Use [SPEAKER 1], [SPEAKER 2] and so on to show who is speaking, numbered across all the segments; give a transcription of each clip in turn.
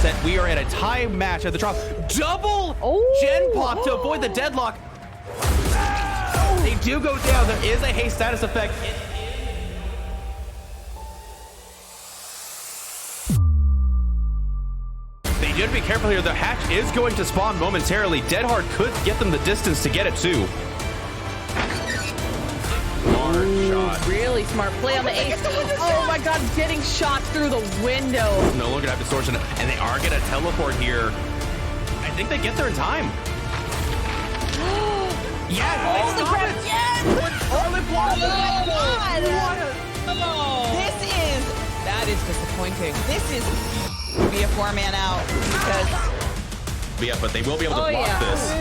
[SPEAKER 1] that we are at a tie match at the drop. Double gen pop to avoid the deadlock. They do go down. There is a haste status effect. They did be careful here. The hatch is going to spawn momentarily. Deadhard could get them the distance to get it too. Shot.
[SPEAKER 2] Really smart play on the ace. Oh my god, getting shot through the window.
[SPEAKER 1] No longer have distortion, and they are going to teleport here. I think they get there in time. Yes!
[SPEAKER 2] Oh, the grab. Yes! That is disappointing.
[SPEAKER 3] This is be a 4-man out because
[SPEAKER 1] Yeah, but they will be able to block this.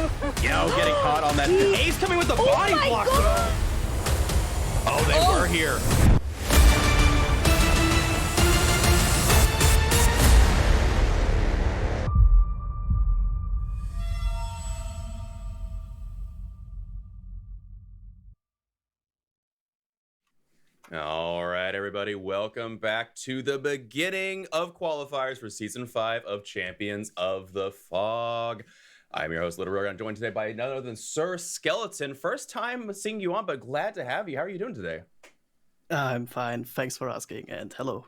[SPEAKER 1] Yo, getting caught on that. Ace coming with the body block.
[SPEAKER 2] God.
[SPEAKER 1] Oh, they were here. All right, everybody, welcome back to the beginning of qualifiers for Season 5 of Champions of the Fog. I'm your host, Little Rogan, joined today by none other than Sir Skeleton. First time seeing you on, but glad to have you. How are you doing today?
[SPEAKER 4] I'm fine. Thanks for asking, and hello.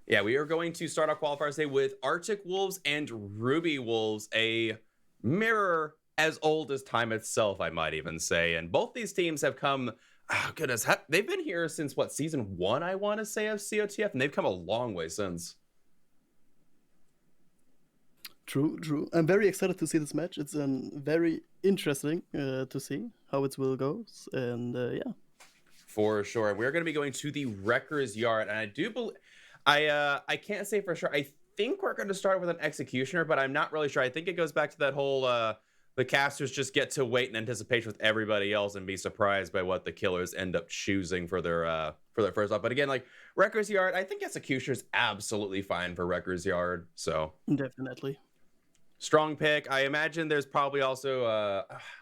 [SPEAKER 1] Yeah, we are going to start our qualifiers today with Arctic Wolves and Ruby Wolves, a mirror as old as time itself, I might even say. And both these teams have come, oh goodness, they've been here since what, Season 1, I want to say, of COTF, and they've come a long way since.
[SPEAKER 4] True. I'm very excited to see this match. It's very interesting to see how it will go, and yeah.
[SPEAKER 1] For sure. We're going to be going to the Wrecker's Yard, and I do believe, I can't say for sure. I think we're going to start with an Executioner, but I'm not really sure. I think it goes back to that whole, the casters just get to wait in anticipation with everybody else and be surprised by what the killers end up choosing for their first off. But again, like Wrecker's Yard, I think Executioner's absolutely fine for Wrecker's Yard, so.
[SPEAKER 4] Definitely.
[SPEAKER 1] Strong pick. I imagine there's probably also,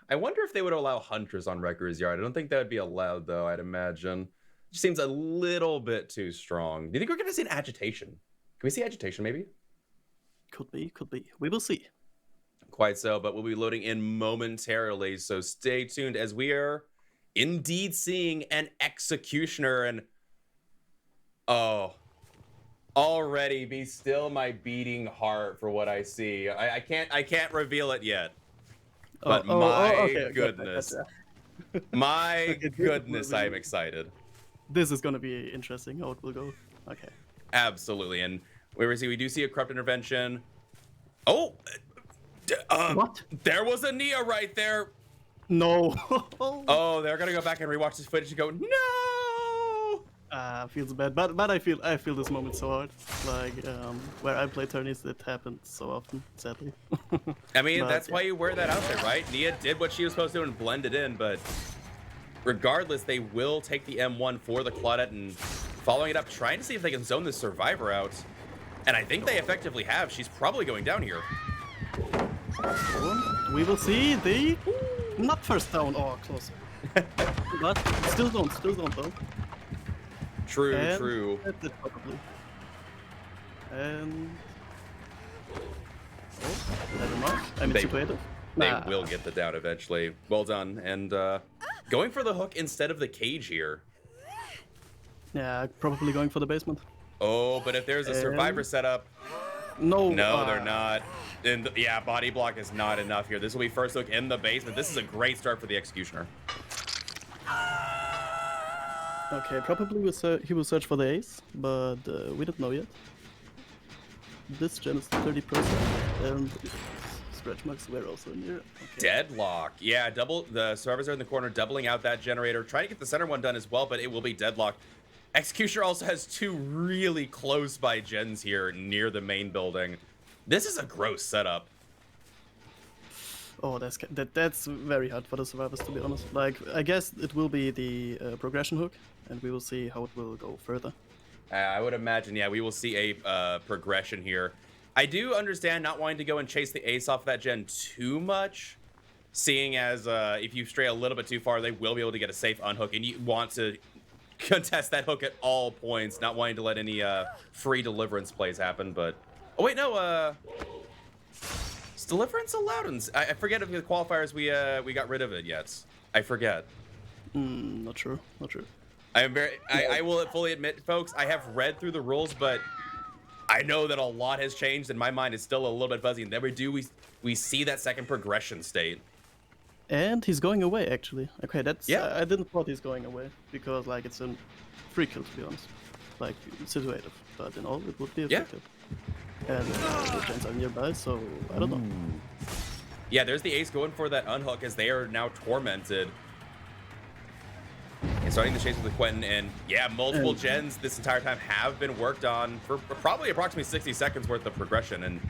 [SPEAKER 1] I wonder if they would allow Hunters on Wrecker's Yard. I don't think that would be allowed, though, I'd imagine. It just seems a little bit too strong. Do you think we're going to see an Agitation? Can we see Agitation, maybe?
[SPEAKER 4] Could be. We will see.
[SPEAKER 1] Quite so, but we'll be loading in momentarily, so stay tuned as we are indeed seeing an Executioner, and... oh... already be still my beating heart for what I see. I can't reveal it yet. But my goodness. My goodness, I'm excited.
[SPEAKER 4] This is gonna be interesting how it will go. Okay.
[SPEAKER 1] Absolutely. And we do see a corrupt intervention. Oh,
[SPEAKER 4] what?
[SPEAKER 1] There was a Nia right there.
[SPEAKER 4] No.
[SPEAKER 1] Oh, they're gonna go back and rewatch this footage and go, no.
[SPEAKER 4] Feels bad, but I feel this moment so hard. Like where I play tourneys, it happens so often, sadly.
[SPEAKER 1] I mean,
[SPEAKER 4] but,
[SPEAKER 1] that's
[SPEAKER 4] yeah.
[SPEAKER 1] why you wear that outfit, right? Nia did what she was supposed to do and blended in, but regardless, they will take the M1 for the Claudette and following it up, trying to see if they can zone this Survivor out. And I think they effectively have. She's probably going down here.
[SPEAKER 4] We will see the not first down or close, but still don't though.
[SPEAKER 1] True,
[SPEAKER 4] and
[SPEAKER 1] true.
[SPEAKER 4] That's it, probably. And never mind. I'm situated.
[SPEAKER 1] They will get the down eventually. Well done. And going for the hook instead of the cage here.
[SPEAKER 4] Yeah, probably going for the basement.
[SPEAKER 1] Oh, but if there's a Survivor setup.
[SPEAKER 4] No,
[SPEAKER 1] they're not. And yeah, body block is not enough here. This will be first look in the basement. This is a great start for the Executioner.
[SPEAKER 4] Okay, probably he will search for the ace, but we don't know yet. This gen is 30%, and stretch marks were also near. Okay.
[SPEAKER 1] Deadlock. Yeah, the Survivors are in the corner, doubling out that generator, trying to get the center one done as well, but it will be deadlocked. Executioner also has two really close by gens here near the main building. This is a gross setup.
[SPEAKER 4] Oh, that's very hard for the Survivors, to be honest. Like, I guess it will be the progression hook, and we will see how it will go further.
[SPEAKER 1] I would imagine, yeah, we will see a progression here. I do understand not wanting to go and chase the ace off that gen too much, seeing as if you stray a little bit too far, they will be able to get a safe unhook, and you want to contest that hook at all points, not wanting to let any free deliverance plays happen, but Oh wait, no. Is Deliverance allowed? I forget if the qualifiers we got rid of it yet. I forget.
[SPEAKER 4] Not sure. Not sure.
[SPEAKER 1] I will fully admit, folks, I have read through the rules, but I know that a lot has changed, and my mind is still a little bit fuzzy. And then we see that second progression state.
[SPEAKER 4] And he's going away, actually. Okay, that's...
[SPEAKER 1] Yeah.
[SPEAKER 4] I didn't thought he's going away, because, like, it's a free kill, to be honest. Like, situative. But in all, it would be effective. And the gens are nearby, so I don't know.
[SPEAKER 1] Yeah, there's the ace going for that unhook as they are now tormented. And starting the chase with the Quentin, and yeah, multiple gens this entire time have been worked on for probably approximately 60 seconds worth of progression.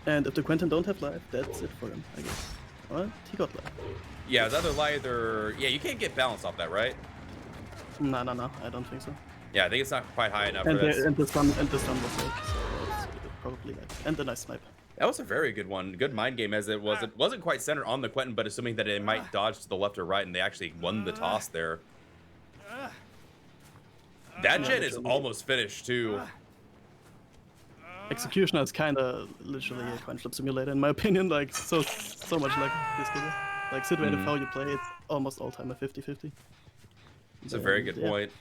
[SPEAKER 4] And if the Quentin don't have life, that's it for him, I guess. Alright, he got life.
[SPEAKER 1] Yeah, his other life, yeah, you can't get balance off that, right?
[SPEAKER 4] No, I don't think so.
[SPEAKER 1] Yeah, I think it's not quite high enough
[SPEAKER 4] And
[SPEAKER 1] for this.
[SPEAKER 4] the stun was late, so it's probably life. And the nice snipe.
[SPEAKER 1] That was a very good one. Good mind game as it was. It wasn't quite centered on the Quentin, but assuming that it might dodge to the left or right, and they actually won the toss there. That gen is almost finished, too.
[SPEAKER 4] Executioner is kinda literally a coin flip simulator, in my opinion. Like, so much like this game. Like, situative how you play, it's almost all time a 50-50.
[SPEAKER 1] It's a very good point.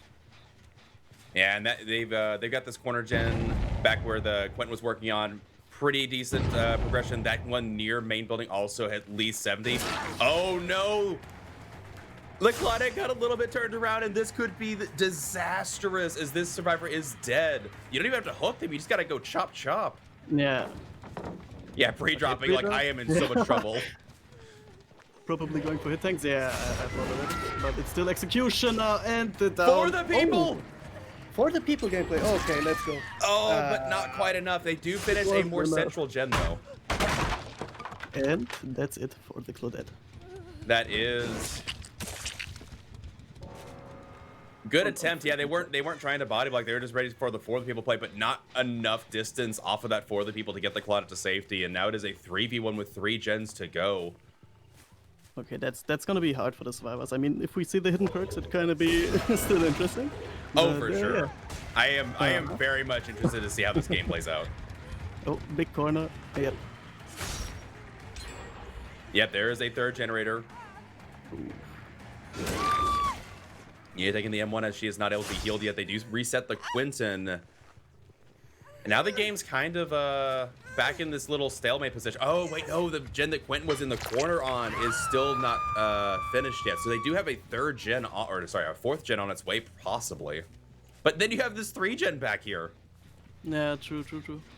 [SPEAKER 1] Yeah, and they've got this corner gen back where the Quentin was working on. Pretty decent progression. That one near main building also at least 70. Oh no! LeClaudet got a little bit turned around, and this could be disastrous as this survivor is dead. You don't even have to hook them, you just gotta go chop chop.
[SPEAKER 4] Yeah.
[SPEAKER 1] Yeah, pre-dropping like I am in so much trouble.
[SPEAKER 4] Probably going for hit tanks. Yeah, I thought of it. But it's still executioner and the down.
[SPEAKER 1] For the people!
[SPEAKER 4] Oh. For the people gameplay. Okay, let's go.
[SPEAKER 1] Oh, but not quite enough. They do finish a more central gen though.
[SPEAKER 4] And that's it for the Claudette.
[SPEAKER 1] That is good attempt. Yeah, they weren't trying to body block. They were just ready for the people play, but not enough distance off of that for the people to get the Claudette to safety. And now it is a 3v1 with 3 gens to go.
[SPEAKER 4] Okay, that's gonna be hard for the survivors. I mean, if we see the hidden perks, it kind of be still interesting.
[SPEAKER 1] Oh,
[SPEAKER 4] But,
[SPEAKER 1] for sure.
[SPEAKER 4] Yeah.
[SPEAKER 1] I am very much interested to see how this game plays out.
[SPEAKER 4] Oh, big corner. Yep.
[SPEAKER 1] Yep, there is a third generator. Yeah, taking the M1 as she is not able to be healed yet. They do reset the Quentin. And now the game's kind of back in this little stalemate position. Oh, wait, no, the gen that Quentin was in the corner on is still not finished yet. So they do have a third gen, or sorry, a fourth gen on its way, possibly. But then you have this 3 gen back here.
[SPEAKER 4] Yeah, true.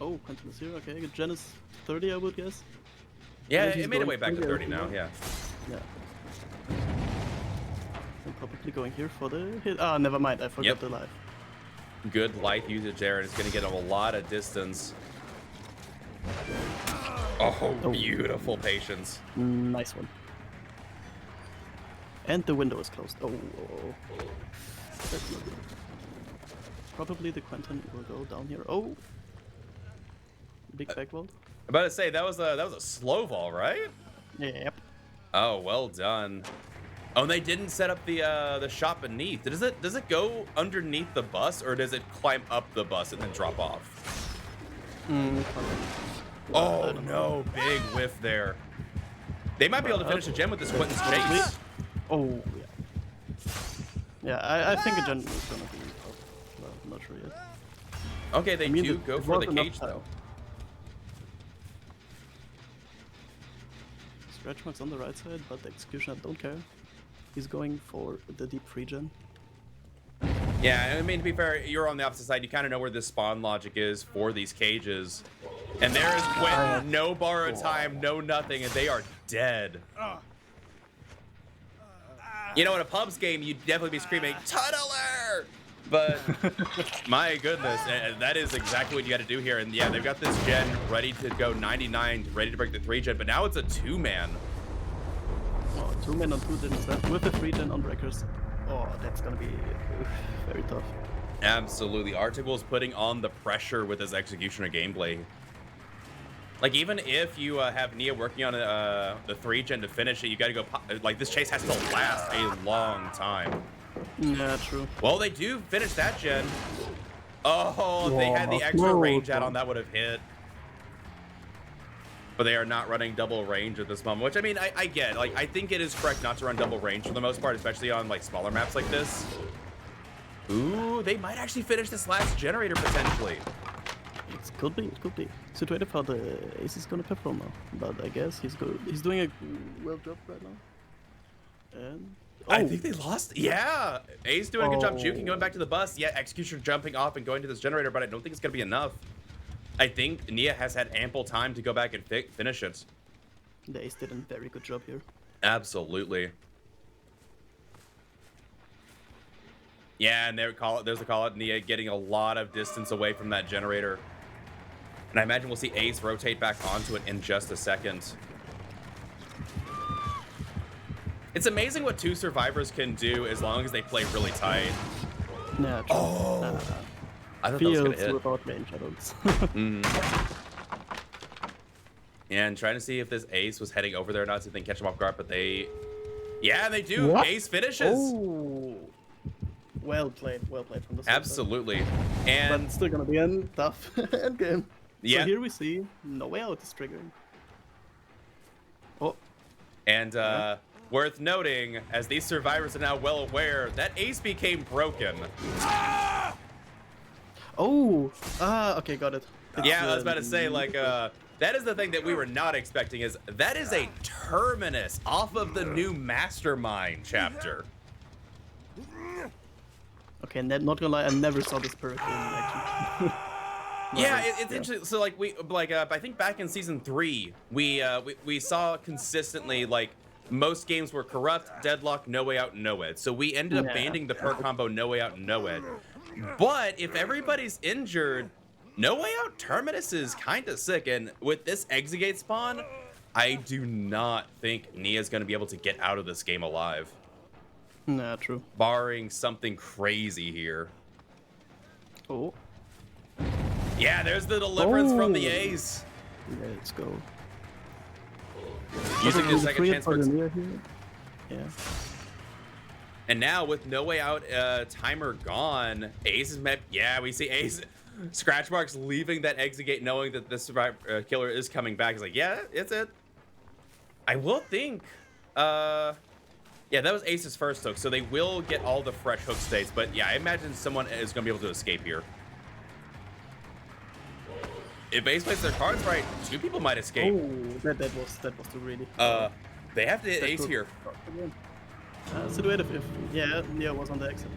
[SPEAKER 4] Oh, Quentin is here. Okay, Gen is 30, I would guess.
[SPEAKER 1] Yeah,
[SPEAKER 4] Yeah, he's
[SPEAKER 1] it made it
[SPEAKER 4] going
[SPEAKER 1] way back to 30 now,
[SPEAKER 4] now.
[SPEAKER 1] yeah.
[SPEAKER 4] Yeah. I'm probably going here for the hit. Ah, never mind. I forgot the life.
[SPEAKER 1] Good life usage there, and it's going to get him a lot of distance. Oh, beautiful patience.
[SPEAKER 4] Nice one. And the window is closed. Oh. That's not good. Probably the Quentin will go down here. Oh. Big back wall.
[SPEAKER 1] I'm about to say that was a slow fall, right?
[SPEAKER 4] Yep.
[SPEAKER 1] Oh, well done. Oh, and they didn't set up the shot beneath. Does it go underneath the bus, or does it climb up the bus and then drop off? Oh no, big whiff there. They might be able to finish a gen with this Quentin's chase.
[SPEAKER 4] Oh yeah. Yeah, I think a gen is gonna be up. Well, I'm not sure yet.
[SPEAKER 1] Okay, they do go for the cage though.
[SPEAKER 4] Stretch marks on the right side, but the executioner don't care. He's going for the deep free gen.
[SPEAKER 1] Yeah, I mean, to be fair, you're on the opposite side. You kind of know where the spawn logic is for these cages. And there is Quentin, no borrowed time, no nothing, and they are dead. You know, in a pubs game, you'd definitely be screaming, Tunneler! But, my goodness, that is exactly what you got to do here. And yeah, they've got this gen ready to go 99, ready to break the 3 gen, but now it's a 2-man.
[SPEAKER 4] Oh, 2 men on 2 gens left with a 3 gen on breakers. Oh, that's gonna be very tough.
[SPEAKER 1] Absolutely. Article's putting on the pressure with his executioner gameplay. Like, even if you have Nia working on the 3 gen to finish it, you gotta go, like, this chase has to last a long time.
[SPEAKER 4] Yeah, true.
[SPEAKER 1] Well, they do finish that gen. Oh, if they had the
[SPEAKER 4] Oh,
[SPEAKER 1] extra
[SPEAKER 4] no.
[SPEAKER 1] range add-on, that would have hit. But they are not running double range at this moment, which I mean, I get. Like, I think it is correct not to run double range for the most part, especially on like smaller maps like this. Ooh, they might actually finish this last generator potentially.
[SPEAKER 4] It could be. It could be. Situated how the Ace is gonna perform now, but I guess he's good. He's doing a well job right now. And
[SPEAKER 1] I think they lost. Yeah, Ace doing a good job juking,
[SPEAKER 4] Oh.
[SPEAKER 1] going back to the bus. Yeah, Executioner jumping off and going to this generator, but I don't think it's gonna be enough. I think Nia has had ample time to go back and finish it.
[SPEAKER 4] the Ace did a very good job here.
[SPEAKER 1] Absolutely. Yeah, and there's the call out. Nia getting a lot of distance away from that generator. And I imagine we'll see Ace rotate back onto it in just a second. It's amazing what two survivors can do as long as they play really tight.
[SPEAKER 4] Yeah. True.
[SPEAKER 1] Oh, I thought that was gonna
[SPEAKER 4] Fields
[SPEAKER 1] hit.
[SPEAKER 4] without range, I don't.
[SPEAKER 1] And trying to see if this Ace was heading over there or not, see if they can catch him off guard, but yeah, they do.
[SPEAKER 4] What?
[SPEAKER 1] Ace finishes.
[SPEAKER 4] Oh. Well played from the start.
[SPEAKER 1] Absolutely.
[SPEAKER 4] But
[SPEAKER 1] And
[SPEAKER 4] it's still gonna be a tough end game.
[SPEAKER 1] Yeah.
[SPEAKER 4] So here we see No Way Out is triggering. Oh,
[SPEAKER 1] And worth noting, as these survivors are now well aware, that Ace became broken.
[SPEAKER 4] okay, got it. It's,
[SPEAKER 1] Yeah, I was about to say, like, that is the thing that we were not expecting, is that is a terminus off of the new Mastermind chapter.
[SPEAKER 4] Okay, not gonna lie, I never saw this perk in action.
[SPEAKER 1] Yeah, it's interesting. So like I think back in season 3, we saw consistently like most games were corrupt, deadlock, no way out, no ed. So we ended up
[SPEAKER 4] Yeah.
[SPEAKER 1] banning the perk combo no way out, no ed. But if everybody's injured, no way out terminus is kind of sick. And with this Exegate spawn, I do not think Nia's gonna be able to get out of this game alive,
[SPEAKER 4] Nah, true.
[SPEAKER 1] barring something crazy here.
[SPEAKER 4] Oh,
[SPEAKER 1] Yeah, there's the deliverance from the
[SPEAKER 4] Oh.
[SPEAKER 1] Ace.
[SPEAKER 4] let's go.
[SPEAKER 1] Using
[SPEAKER 4] Also,
[SPEAKER 1] the second
[SPEAKER 4] free
[SPEAKER 1] chance
[SPEAKER 4] for
[SPEAKER 1] for
[SPEAKER 4] the Nia here. Yeah.
[SPEAKER 1] And now with no way out timer gone, Ace is met. Yeah, we see Ace scratch marks leaving that exit gate, knowing that this survivor killer is coming back. He's like, yeah, it's it. I will think. Yeah, that was Ace's first hook, so they will get all the fresh hook states. But yeah, I imagine someone is gonna be able to escape here. If Ace plays their cards right, 2 people might escape.
[SPEAKER 4] Oh, that was too greedy.
[SPEAKER 1] They have to hit
[SPEAKER 4] That
[SPEAKER 1] Ace
[SPEAKER 4] could-
[SPEAKER 1] here.
[SPEAKER 4] Situated if Nia was on the exit,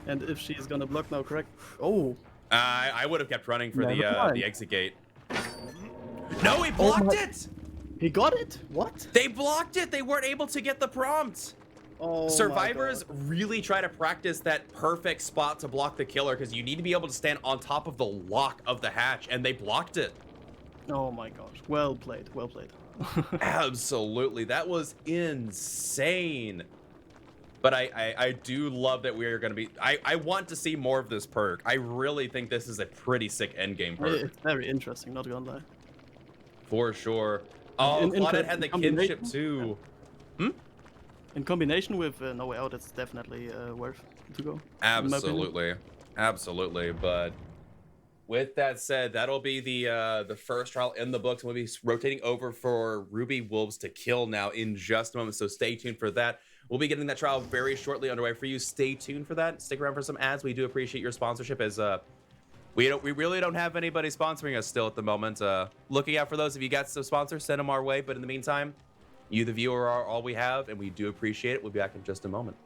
[SPEAKER 4] and if she's gonna block now, correct? Oh,
[SPEAKER 1] I would have kept running for
[SPEAKER 4] Never
[SPEAKER 1] the
[SPEAKER 4] mind.
[SPEAKER 1] exit gate. No, he blocked
[SPEAKER 4] my-
[SPEAKER 1] it.
[SPEAKER 4] he got it. What?
[SPEAKER 1] They blocked it. They weren't able to get the prompt.
[SPEAKER 4] Oh, my
[SPEAKER 1] Survivors
[SPEAKER 4] God.
[SPEAKER 1] really try to practice that perfect spot to block the killer because you need to be able to stand on top of the lock of the hatch, and they blocked it.
[SPEAKER 4] Oh my gosh. Well played. Well played.
[SPEAKER 1] Absolutely. That was insane. But I do love that we are going to be... I want to see more of this perk. I really think this is a pretty sick endgame perk.
[SPEAKER 4] It's very interesting, not gonna lie.
[SPEAKER 1] For sure. Oh,
[SPEAKER 4] In
[SPEAKER 1] Claudette had the
[SPEAKER 4] combination?
[SPEAKER 1] kinship too.
[SPEAKER 4] In combination with No Way Out, it's definitely worth to go. in my opinion.
[SPEAKER 1] Absolutely. Absolutely. But with that said, that'll be the first trial in the books. We'll be rotating over for Ruby Wolves to kill now in just a moment. So stay tuned for that. We'll be getting that trial very shortly underway for you. Stay tuned for that. Stick around for some ads. We do appreciate your sponsorship as we really don't have anybody sponsoring us still at the moment. Looking out for those. If you got some sponsors, send them our way. But in the meantime, you, the viewer, are all we have, and we do appreciate it. We'll be back in just a moment.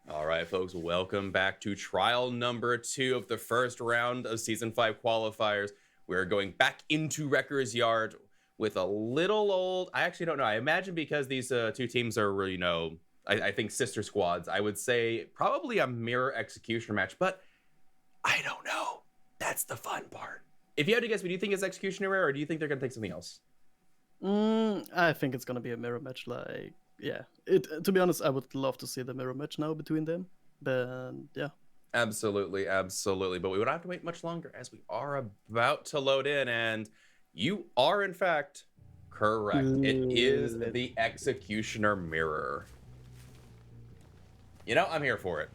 [SPEAKER 1] All right, folks, welcome back to trial number 2 of the first round of Season 5 qualifiers. We're going back into Wrecker's Yard with a little old... I actually don't know. I imagine because these two teams are, you know, I think sister squads, I would say probably a mirror executioner match, but I don't know. That's the fun part. If you had to guess, do you think it's executioner or do you think they're going to take something else?
[SPEAKER 4] I think it's gonna be a mirror match. Like, yeah. To be honest, I would love to see the mirror match now between them. But yeah.
[SPEAKER 1] Absolutely, absolutely. But we would have to wait much longer as we are about to load in, and you are in fact correct. It is the executioner mirror. You know, I'm here for it.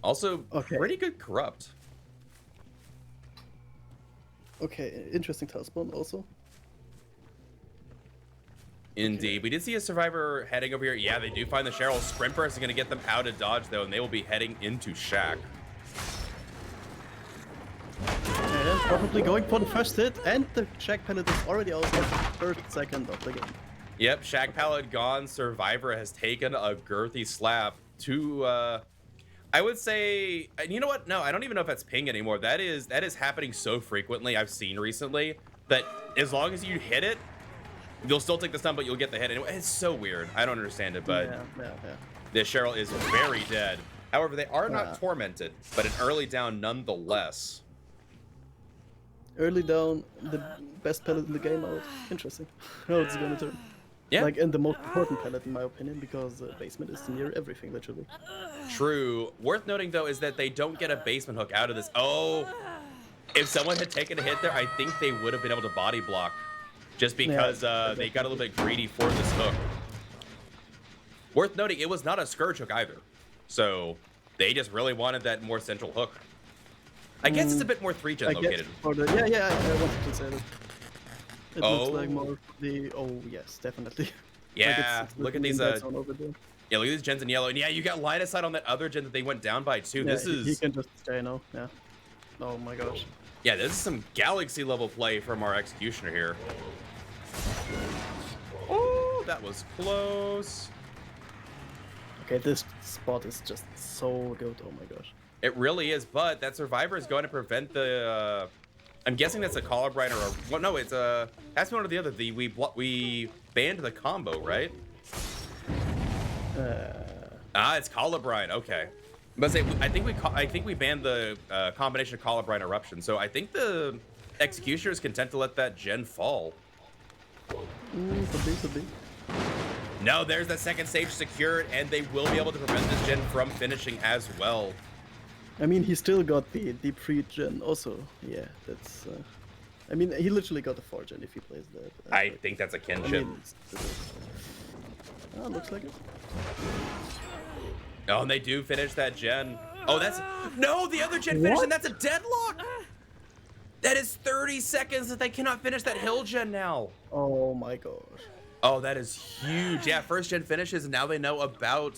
[SPEAKER 1] Also, pretty good corrupt.
[SPEAKER 4] Okay, interesting task spawn also.
[SPEAKER 1] Indeed. We did see a survivor heading over here. Yeah, they do find the Cheryl. Scrimper is going to get them out of dodge, though, and they will be heading into Shack.
[SPEAKER 4] And probably going for the first hit, and the Shack pallet is already out for the first second of the game.
[SPEAKER 1] Yep, Shack pallet gone. Survivor has taken a girthy slap to, I would say, you know what? No, I don't even know if that's ping anymore. That is happening so frequently, I've seen recently, that as long as you hit it, you'll still take the stun, but you'll get the hit anyway. It's so weird. I don't understand it, but
[SPEAKER 4] yeah.
[SPEAKER 1] this Cheryl is very dead. However, they are not tormented, but an early down nonetheless.
[SPEAKER 4] Early down, the best pallet in the game out. Interesting. How it's gonna turn.
[SPEAKER 1] Yeah.
[SPEAKER 4] Like, and the most important pallet in my opinion, because basement is near everything, literally.
[SPEAKER 1] True. Worth noting, though, is that they don't get a basement hook out of this. Oh, if someone had taken a hit there, I think they would have been able to body block. Just because they got a little bit greedy for this hook. Worth noting, it was not a Scourge hook either. So they just really wanted that more central hook. I guess it's a bit more 3-gen located.
[SPEAKER 4] I wanted to say that. It looks like more the... Oh, yes, definitely.
[SPEAKER 1] Yeah,
[SPEAKER 4] like it's
[SPEAKER 1] look at these... Yeah, look at these gens in yellow. And yeah, you got line of sight on that other gen that they went down by too.
[SPEAKER 4] Yeah,
[SPEAKER 1] this is...
[SPEAKER 4] He can just stay now, yeah. Oh my gosh.
[SPEAKER 1] Yeah, this is some Galaxy level play from our Executioner here. Oh, that was close.
[SPEAKER 4] Okay, this spot is just so good. Oh my gosh.
[SPEAKER 1] It really is, but that Survivor is going to prevent the... I'm guessing that's a Colubrine or a... Well, no, it's a... Has to be one or the other. We banned the combo, right? It's Colubrine. Okay. But I think we banned the combination of Colubrine Eruption. So I think the Executioner is content to let that gen fall.
[SPEAKER 4] Could be.
[SPEAKER 1] No, there's that second stage secured, and they will be able to prevent this gen from finishing as well.
[SPEAKER 4] I mean, he still got the deep 3 gen also. Yeah, that's... I mean, he literally got the 4 gen if he plays that.
[SPEAKER 1] I think that's a kinship.
[SPEAKER 4] Looks like it.
[SPEAKER 1] Oh, and they do finish that gen. Oh, that's... No, the other gen finished, and that's a deadlock! That is 30 seconds that they cannot finish that hill gen now.
[SPEAKER 4] Oh my gosh.
[SPEAKER 1] Oh, that is huge. Yeah, first gen finishes, and now they know about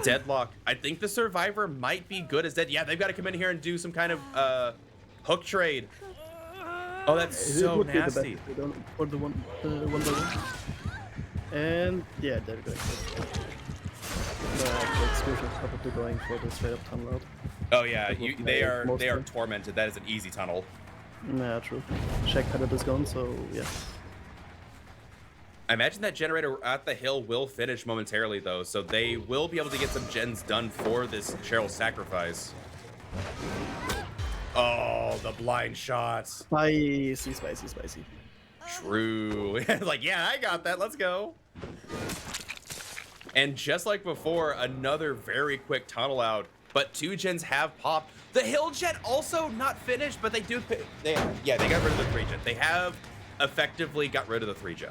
[SPEAKER 1] deadlock. I think the Survivor might be good as dead. Yeah, they've got to come in here and do some kind of hook trade. Oh, that's so nasty.
[SPEAKER 4] For the one by one. And yeah, they're going the Exclusion is probably going for the straight up tunnel out.
[SPEAKER 1] Oh yeah, they are tormented. That is an easy tunnel.
[SPEAKER 4] Yeah, true. Shack pallet is gone, so yeah.
[SPEAKER 1] I imagine that generator at the hill will finish momentarily though, so they will be able to get some gens done for this Cheryl sacrifice. Oh, the blind shots.
[SPEAKER 4] Spicy.
[SPEAKER 1] True. Like, yeah, I got that. Let's go. And just like before, another very quick tunnel out, but 2 gens have popped. The hill gen also not finished, but they do. They got rid of the 3 gen. They have effectively got rid of the 3 gen.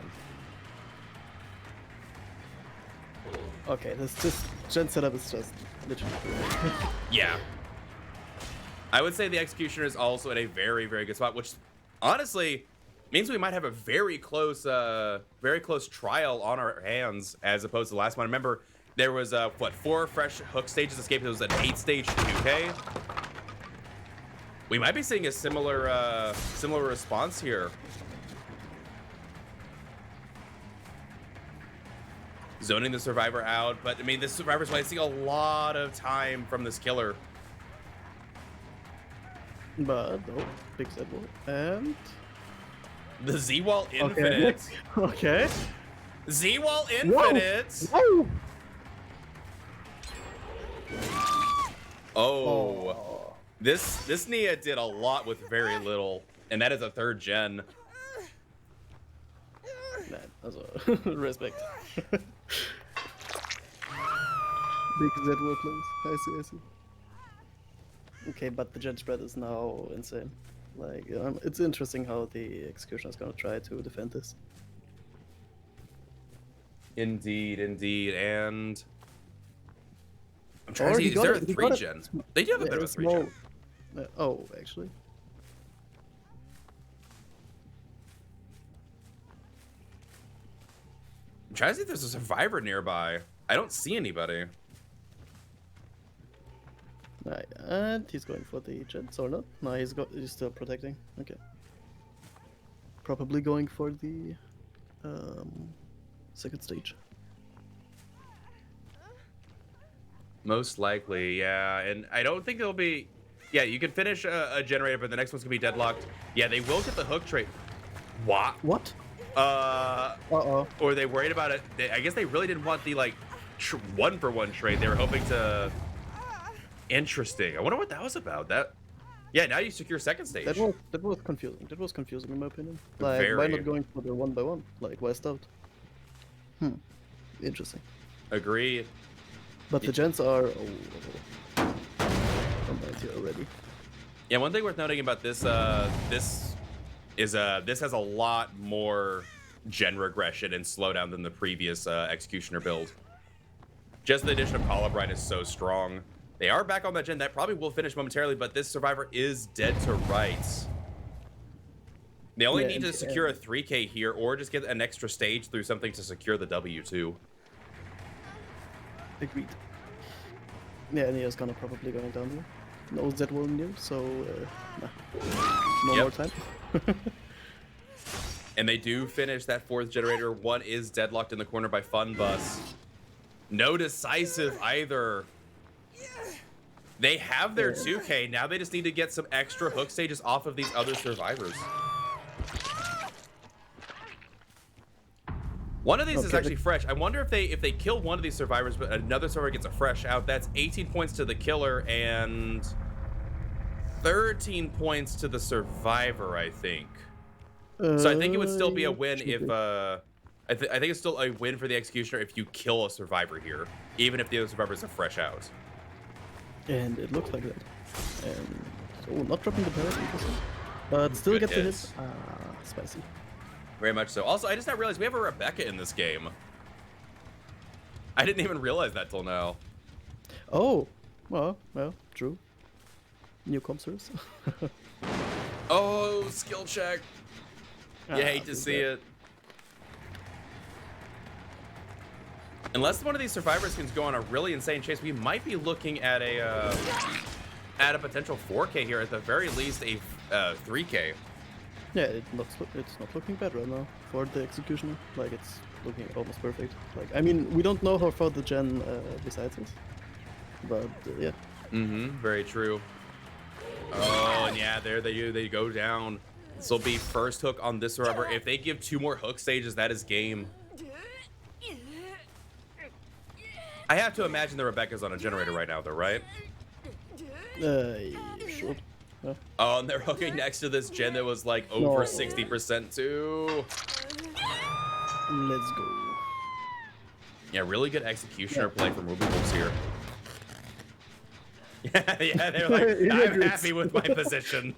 [SPEAKER 4] Okay, this gen setup is just literally.
[SPEAKER 1] Yeah. I would say the Executioner is also in a very, very good spot, which honestly means we might have a very close trial on our hands as opposed to the last one. Remember, there was what, 4 fresh hook stages escaped. It was an 8-stage 2K. We might be seeing a similar response here. Zoning the Survivor out, but I mean, this Survivor's wasting a lot of time from this killer.
[SPEAKER 4] But oh, big set wall. And
[SPEAKER 1] The Z-Wall Infinite.
[SPEAKER 4] okay.
[SPEAKER 1] Z-Wall Infinite.
[SPEAKER 4] Whoa.
[SPEAKER 1] Oh. This Nia did a lot with very little, and that is a 3rd gen.
[SPEAKER 4] Man, also respect. Big Z wall close. I see. Okay, but the gen spread is now insane. Like, it's interesting how the Executioner is gonna try to defend this.
[SPEAKER 1] Indeed, and I'm trying to
[SPEAKER 4] Or
[SPEAKER 1] see,
[SPEAKER 4] he
[SPEAKER 1] is
[SPEAKER 4] got
[SPEAKER 1] there
[SPEAKER 4] it-
[SPEAKER 1] a
[SPEAKER 4] he
[SPEAKER 1] 3
[SPEAKER 4] got it-
[SPEAKER 1] gen? They do have a bit of a 3
[SPEAKER 4] small-
[SPEAKER 1] gen.
[SPEAKER 4] oh, actually.
[SPEAKER 1] I'm trying to see if there's a Survivor nearby. I don't see anybody.
[SPEAKER 4] Right, and he's going for the jets or not? No, he's still protecting. Okay. Probably going for the 2nd stage.
[SPEAKER 1] Most likely, yeah. And I don't think it'll be... Yeah, you can finish a generator, but the next one's going to be deadlocked. Yeah, they will get the hook trade. What?
[SPEAKER 4] What?
[SPEAKER 1] Or are they worried about it? I guess they really didn't want the, like, 1-for-1 trade. They were hoping to... Interesting. I wonder what that was about. Yeah, now you secure 2nd stage.
[SPEAKER 4] That was confusing. That was confusing in my opinion. Like, why
[SPEAKER 1] Very.
[SPEAKER 4] not going for the 1-by-1? Like, why start? Interesting.
[SPEAKER 1] Agreed.
[SPEAKER 4] But the gens are combined here already.
[SPEAKER 1] Yeah, one thing worth noting about this, this has a lot more gen regression and slowdown than the previous Executioner build. Just the addition of Colubrine is so strong. They are back on that gen. That probably will finish momentarily, but this Survivor is dead to rights. They only need to secure a 3K here or just get an extra stage through something to secure the W2.
[SPEAKER 4] Agreed. Yeah, Nia's gonna probably going down here. No Z wall near, so no more time.
[SPEAKER 1] And they do finish that 4th generator. One is deadlocked in the corner by Funbus. No decisive either. They have their 2K. Now they just need to get some extra hook stages off of these other survivors. One of these is actually fresh. I wonder if they kill one of these survivors, but another survivor gets a fresh out. That's 18 points to the killer and 13 points to the survivor, I think. So I think it would still be a win if I think it's still a win for the Executioner if you kill a survivor here, even if the other survivor is a fresh out.
[SPEAKER 4] And it looks like that. And oh, not dropping the parrot, interesting. But still get the hit. Spicy.
[SPEAKER 1] Very much so. Also, I just not realized we have a Rebecca in this game. I didn't even realize that till now.
[SPEAKER 4] Oh, well, true. New comsters.
[SPEAKER 1] Oh, skill check. You hate to see it. Unless one of these survivor skins go on a really insane chase, we might be looking at a potential 4K here, at the very least a 3K.
[SPEAKER 4] Yeah, it's not looking bad right now for the Executioner. Like, it's looking almost perfect. Like, I mean, we don't know how far the gen besides is, but yeah.
[SPEAKER 1] Very true. Oh, and yeah, there they go down. This will be first hook on this survivor. If they give 2 more hook stages, that is game. I have to imagine the Rebecca's on a generator right now, though, right?
[SPEAKER 4] Sure. Yeah.
[SPEAKER 1] Oh, and they're hooking next to this gen that was like over 60% too.
[SPEAKER 4] Let's go.
[SPEAKER 1] Yeah, really good Executioner play from Ruby Wolves here. Yeah, they're like, I'm happy with my position.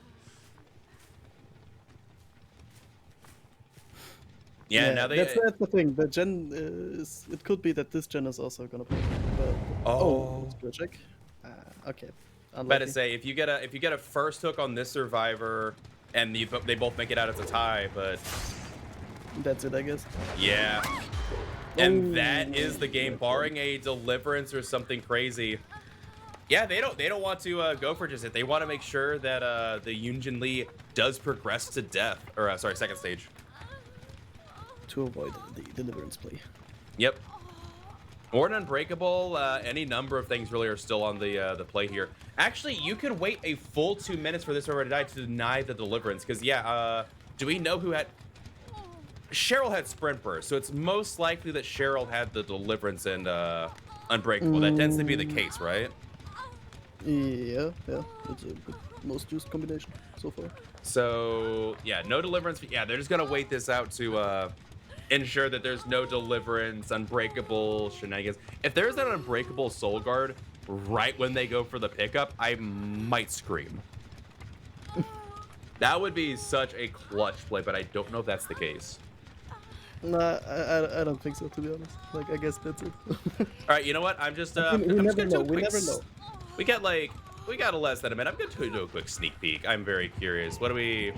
[SPEAKER 1] Yeah, now
[SPEAKER 4] that's the thing. The gen is. It could be that this gen is also gonna play. But,
[SPEAKER 1] oh,
[SPEAKER 4] skill check. Okay.
[SPEAKER 1] Better say if you get a first hook on this survivor, and they both make it out as a tie, but
[SPEAKER 4] That's it, I guess.
[SPEAKER 1] yeah. And that is the game, barring a deliverance or something crazy. Yeah, they don't want to go for just it. They want to make sure that the Yunjin Lee does progress to death, or sorry, second stage.
[SPEAKER 4] To avoid the deliverance play.
[SPEAKER 1] Yep. Or an unbreakable. Any number of things really are still on the play here. Actually, you could wait a full 2 minutes for this server to die to deny the deliverance. Because yeah, do we know who had? Cheryl had sprint burst, so it's most likely that Cheryl had the deliverance and unbreakable. That tends to be the case, right?
[SPEAKER 4] Yeah, it's a good, most used combination so far.
[SPEAKER 1] So yeah, no deliverance. Yeah, they're just gonna wait this out to ensure that there's no deliverance, unbreakable shenanigans. If there's an unbreakable soul guard right when they go for the pickup, I might scream. That would be such a clutch play, but I don't know if that's the case.
[SPEAKER 4] Nah, I don't think so, to be honest. Like, I guess that's it.
[SPEAKER 1] All right, you know what? I'm just
[SPEAKER 4] we
[SPEAKER 1] I'm just
[SPEAKER 4] never
[SPEAKER 1] gonna do
[SPEAKER 4] know.
[SPEAKER 1] a
[SPEAKER 4] We
[SPEAKER 1] quick
[SPEAKER 4] never know.
[SPEAKER 1] We got less than a minute. I'm gonna do a quick sneak peek. I'm very curious. What do we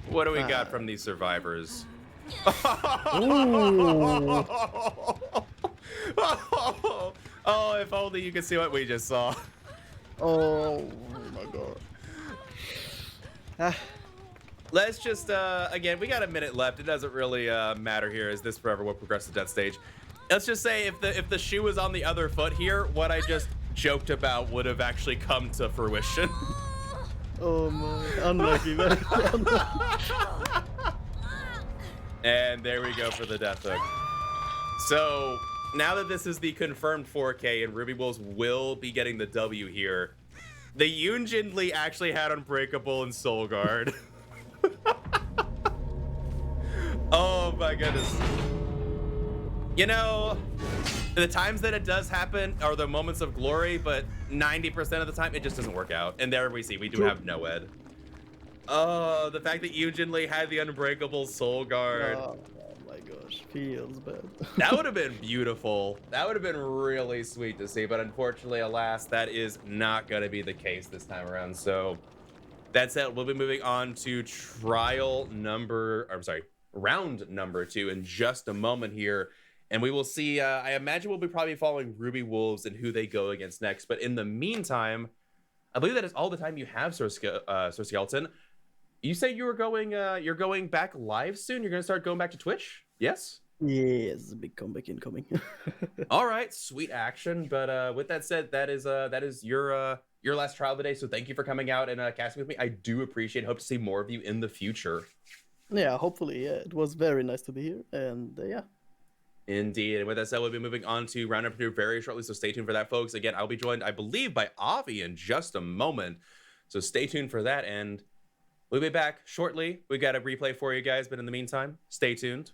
[SPEAKER 1] got from these survivors? Oh, if only you could see what we just saw.
[SPEAKER 4] Oh my god. Ah,
[SPEAKER 1] Let's just again, we got a minute left. It doesn't really matter here as this forever will progress to death stage. Let's just say if the shoe was on the other foot here, what I just joked about would have actually come to fruition.
[SPEAKER 4] oh my, unlucky, very unlucky.
[SPEAKER 1] And there we go for the death hook. So now that this is the confirmed 4K and Ruby Wolves will be getting the W here, the Yunjin Lee actually had Unbreakable and Soul Guard. Oh my goodness. You know, the times that it does happen are the moments of glory, but 90% of the time it just doesn't work out. And there we see, we do have Noed. Oh, the fact that Yunjin Lee had the Unbreakable Soul Guard.
[SPEAKER 4] Oh my gosh, feels bad.
[SPEAKER 1] That would have been beautiful. That would have been really sweet to see, but unfortunately, alas, that is not going to be the case this time around. So that's it. We'll be moving on to round number 2 in just a moment here. And we will see, I imagine we'll be probably following Ruby Wolves and who they go against next. But in the meantime, I believe that is all the time you have, Sir Skeleton. You say you're going back live soon? You're going to start going back to Twitch? Yes?
[SPEAKER 4] Yes, a big comeback incoming.
[SPEAKER 1] All right, sweet action. But with that said, that is your last trial of the day. So thank you for coming out and casting with me. I do appreciate it. Hope to see more of you in the future.
[SPEAKER 4] Yeah, hopefully. Yeah, it was very nice to be here, and yeah.
[SPEAKER 1] Indeed. And with that said, we'll be moving on to round number 2 very shortly. So stay tuned for that, folks. Again, I'll be joined, I believe, by Avi in just a moment. So stay tuned for that, and we'll be back shortly. We got a replay for you guys, but in the meantime, stay tuned.